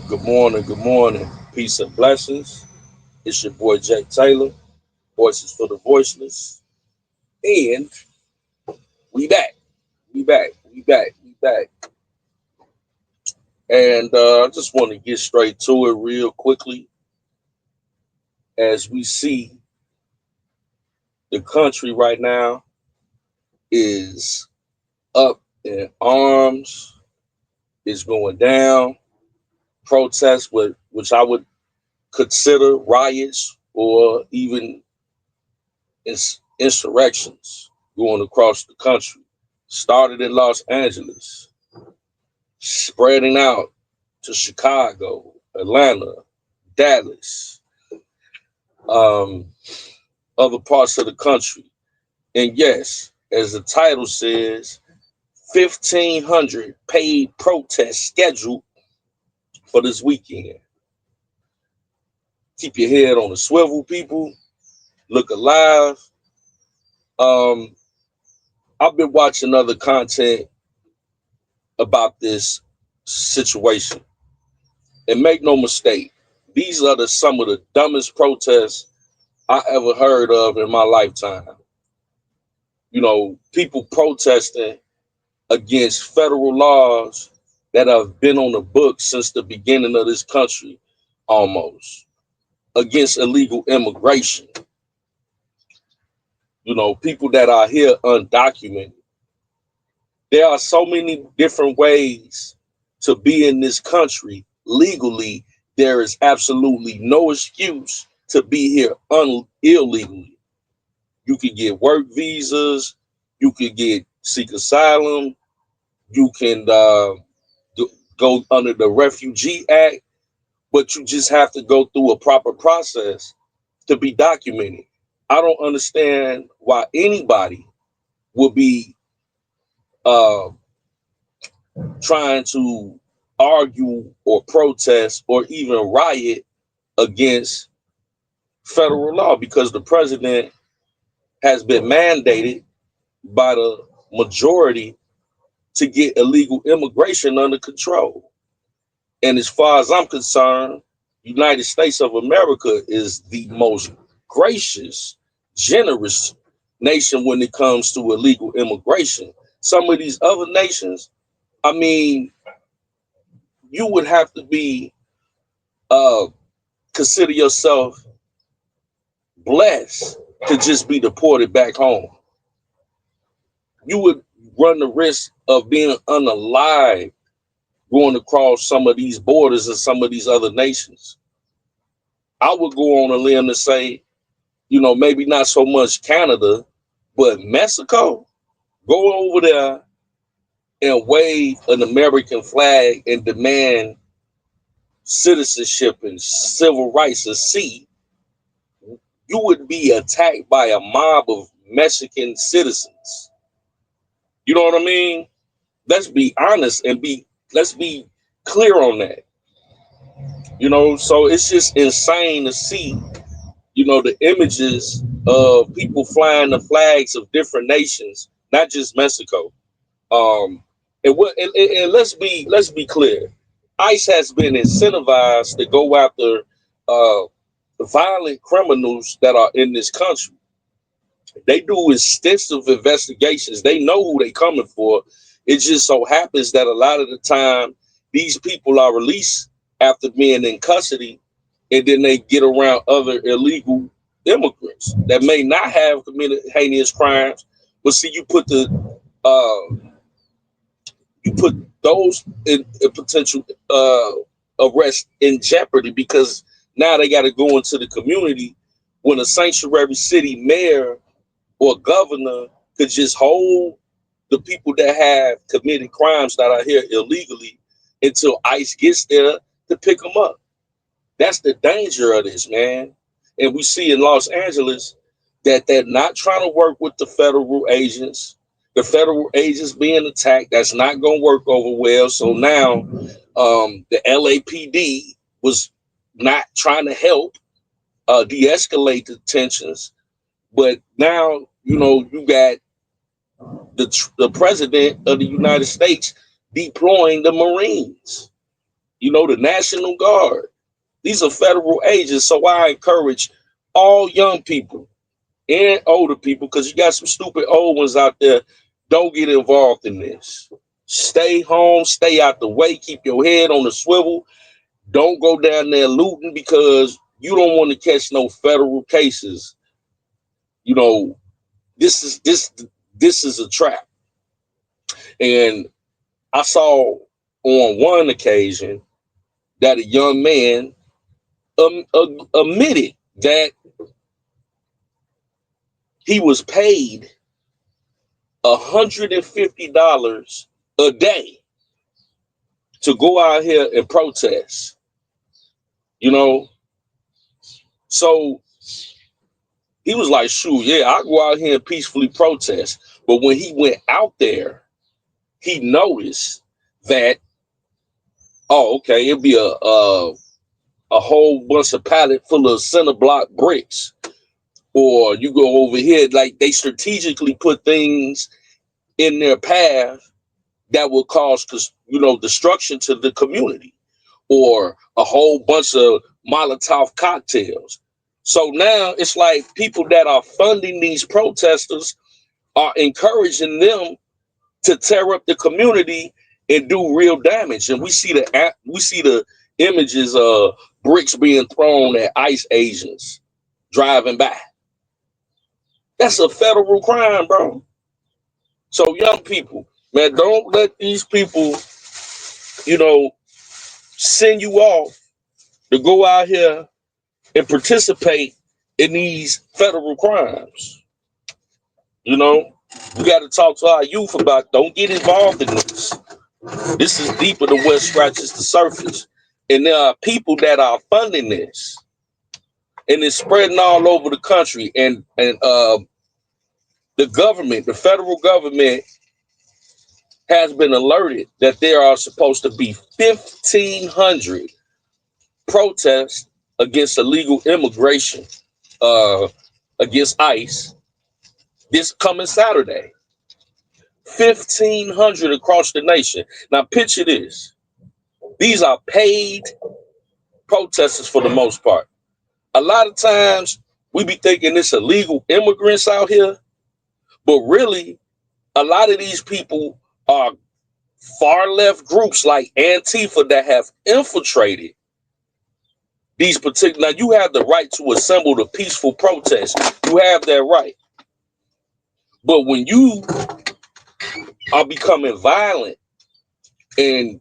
Good morning, good morning. Peace and blessings. It's your boy Jake Taylor, Voices for the Voiceless. And we back. We back. And I just want to get straight to it real quickly. As we see, the country right now is up in arms, is going down. Protests, which I would consider riots or even insurrections going across the country. Started in Los Angeles, spreading out to Chicago, Atlanta, Dallas, um, other parts of the country. And yes, as the title says, 1,500 paid protests scheduled for this weekend. Keep your head on the swivel, people. Look alive. Um, I've been watching other content about this situation. And make no mistake, these are some of the dumbest protests I ever heard of in my lifetime. You know, people protesting against federal laws that have been on the books since the beginning of this country, almost, against illegal immigration. You know, people that are here undocumented. There are so many different ways to be in this country legally. There is absolutely no excuse to be here illegally. You can get work visas, you can get seek asylum, you can go under the Refugee Act, but you just have to go through a proper process to be documented. I don't understand why anybody would be uh, trying to argue or protest or even riot against federal law because the president has been mandated by the majority to get illegal immigration under control. And as far as I'm concerned, United States of America is the most gracious, generous nation when it comes to illegal immigration. Some of these other nations, I mean, you would have to be uh consider yourself blessed to just be deported back home. You would run the risk of being unalive going across some of these borders in some of these other nations. I would go on a limb to say, you know, maybe not so much Canada, but Mexico. Go over there and wave an American flag and demand citizenship and civil rights and see, you would be attacked by a mob of Mexican citizens. You know what I mean? Let's be honest and let's be clear on that. You know, so it's just insane to see, you know, the images of people flying the flags of different nations, not just Mexico. Um, and let's be clear. ICE has been incentivized to go after uh, violent criminals that are in this country. They do extensive investigations. They know who they coming for. It just so happens that a lot of the time these people are released after being in custody, and then they get around other illegal immigrants that may not have committed heinous crimes. But see, uh, you put those in potential arrest in jeopardy because now they got to go into the community when a sanctuary city mayor or governor could just hold the people that have committed crimes that are here illegally until ICE gets there to pick them up. That's the danger of this, man. And we see in Los Angeles that they're not trying to work with the federal agents. The federal agents being attacked, that's not going to work over well. So now the LAPD was not trying to help de-escalate the tensions. But now, you got the president of the United States deploying the Marines, the National Guard. These are federal agents. So I encourage all young people and older people, because you got some stupid old ones out there, don't get involved in this. Stay home, stay out the way, keep your head on the swivel. Don't go down there looting, because you don't want to catch no federal cases. This is a trap. And I saw on one occasion that a young man admitted that he was paid $150 a day to go out here and protest. So he was like, shoot, yeah, I go out here and peacefully protest. But when he went out there, he noticed that, oh, okay, it'd be a whole bunch of pallet full of center block bricks. Or you go over here, like they strategically put things in their path that will cause, destruction to the community, or a whole bunch of Molotov cocktails. So now it's like people that are funding these protesters are encouraging them to tear up the community and do real damage. And we see the images of bricks being thrown at ICE agents driving by. That's a federal crime, bro. So young people, man, don't let these people, send you off to go out here and participate in these federal crimes. We got to talk to our youth about, don't get involved in this. This is deeper than what scratches the surface. And there are people that are funding this. And it's spreading all over the country. And the government, the federal government, has been alerted that there are supposed to be 1,500 protests against illegal immigration, against ICE, this coming Saturday. 1,500 across the nation. Now picture this. These are paid protesters for the most part. A lot of times we be thinking it's illegal immigrants out here, but really a lot of these people are far left groups like Antifa that have infiltrated these particular. Now you have the right to assemble the peaceful protest. You have that right. But when you are becoming violent and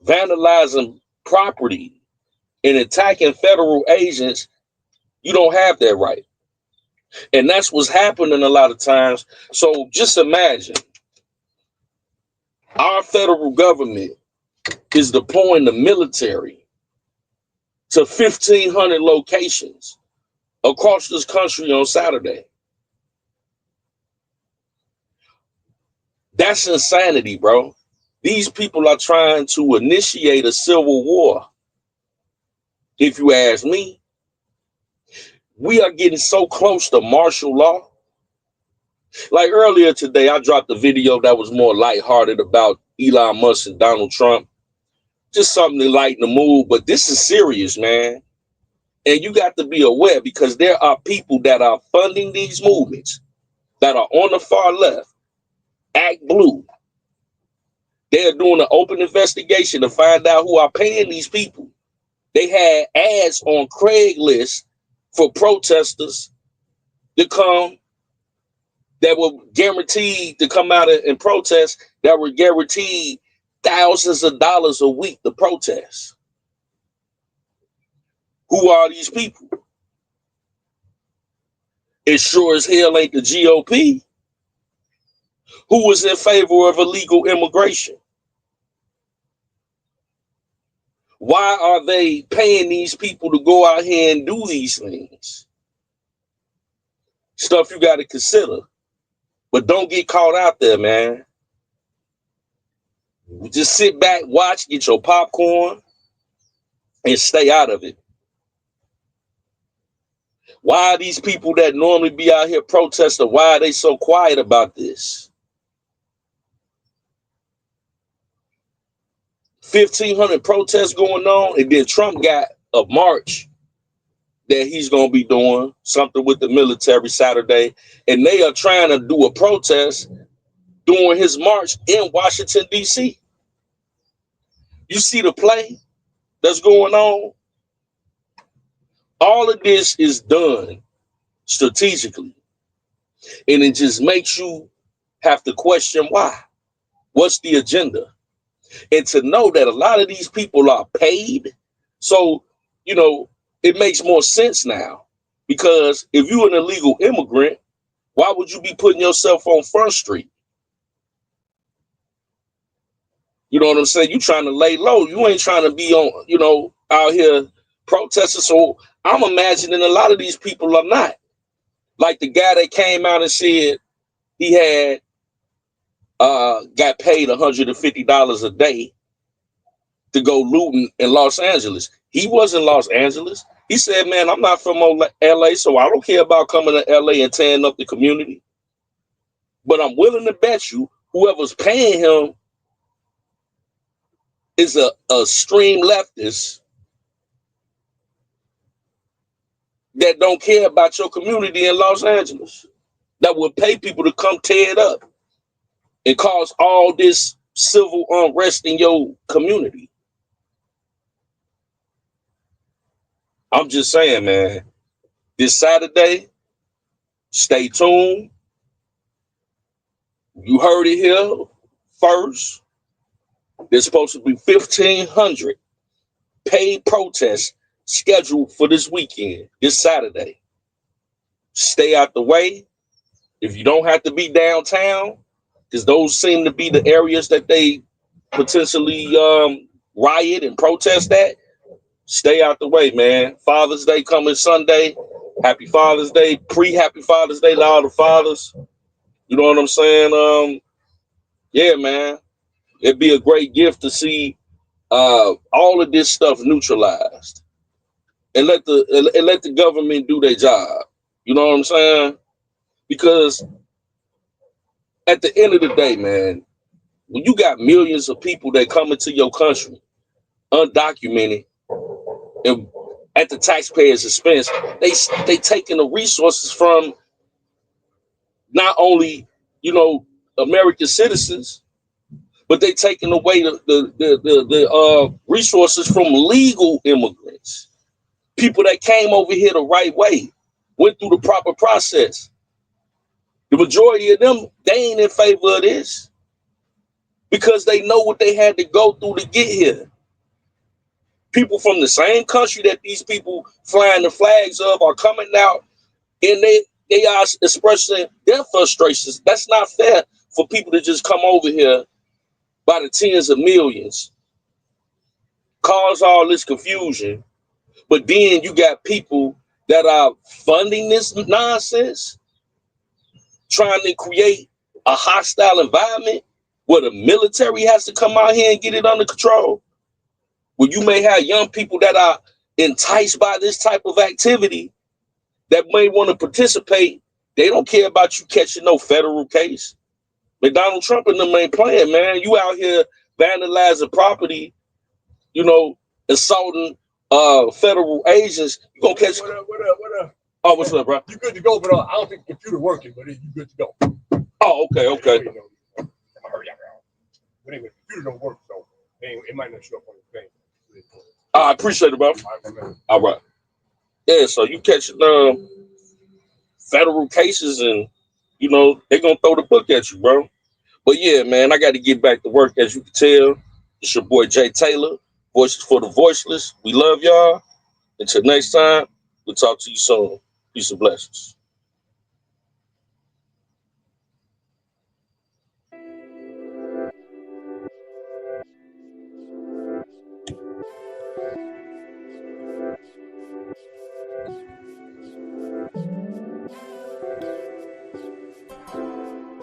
vandalizing property and attacking federal agents, you don't have that right. And that's what's happening a lot of times. So just imagine our federal government is deploying the military to 1,500 locations across this country on Saturday. That's insanity, bro. These people are trying to initiate a civil war. If you ask me, we are getting so close to martial law. Like earlier today, I dropped a video that was more lighthearted about Elon Musk and Donald Trump. Just something to lighten the mood. But this is serious, man. And you got to be aware, because there are people that are funding these movements that are on the far left. Act Blue. They're doing an open investigation to find out who are paying these people. They had ads on Craigslist for protesters to come that were guaranteed to come out and protest, that were guaranteed thousands of dollars a week to protest. Who are these people? It sure as hell ain't the GOP, who was in favor of illegal immigration. Why are they paying these people to go out here and do these things? Stuff you got to consider. But don't get caught out there, man. Just sit back, watch, get your popcorn, and stay out of it. Why are these people that normally be out here protesting, why are they so quiet about this? 1,500 protests going on, and then Trump got a march that he's going to be doing, something with the military Saturday, and they are trying to do a protest during his march in Washington, D.C. You see the play that's going on? All of this is done strategically, and it just makes you have to question why. What's the agenda? And to know that a lot of these people are paid, so, you know, it makes more sense now. Because if you're an illegal immigrant, why would you be putting yourself on Front Street? You know what I'm saying? You trying to lay low. You ain't trying to be on, out here protesting. So I'm imagining a lot of these people are not. Like the guy that came out and said he had got paid $150 a day to go looting in Los Angeles. He was in Los Angeles. He said, man, I'm not from LA, so I don't care about coming to LA and tearing up the community. But I'm willing to bet you whoever's paying him is a extreme leftist that don't care about your community in Los Angeles, that would pay people to come tear it up and cause all this civil unrest in your community. I'm just saying, man, this Saturday, stay tuned. You heard it here first. There's supposed to be 1,500 paid protests scheduled for this weekend, this Saturday. Stay out the way. If you don't have to be downtown, because those seem to be the areas that they potentially riot and protest at, stay out the way, man. Father's Day coming Sunday. Happy Father's Day. Pre-Happy Father's Day to all the fathers. You know what I'm saying? Yeah, man. It'd be a great gift to see all of this stuff neutralized, and let the government do their job. You know what I'm saying? Because at the end of the day, man, when you got millions of people that come into your country undocumented and at the taxpayers' expense, they taking the resources from not only American citizens, but they taking away the resources from legal immigrants, people that came over here the right way, went through the proper process. The majority of them, they ain't in favor of this because they know what they had to go through to get here. People from the same country that these people flying the flags of are coming out, and they are expressing their frustrations. That's not fair for people to just come over here by the tens of millions, cause all this confusion, but then you got people that are funding this nonsense, trying to create a hostile environment where the military has to come out here and get it under control, where you may have young people that are enticed by this type of activity that may want to participate. They don't care about you catching no federal case. But Donald Trump and them ain't playing, man. You out here vandalizing property, assaulting federal agents. You gonna catch. What up? Oh, what's up, bro? You good to go, but I don't think the computer working, but you good to go. Oh, okay. Hurry up, but anyway, the computer don't work, so it might not show up on the thing. I appreciate it, bro. All right. Yeah, so you catching federal cases, and they're gonna throw the book at you, bro. But yeah, man, I got to get back to work. As you can tell, it's your boy Jay Taylor, Voices for the Voiceless. We love y'all. Until next time, we'll talk to you soon. Peace and blessings.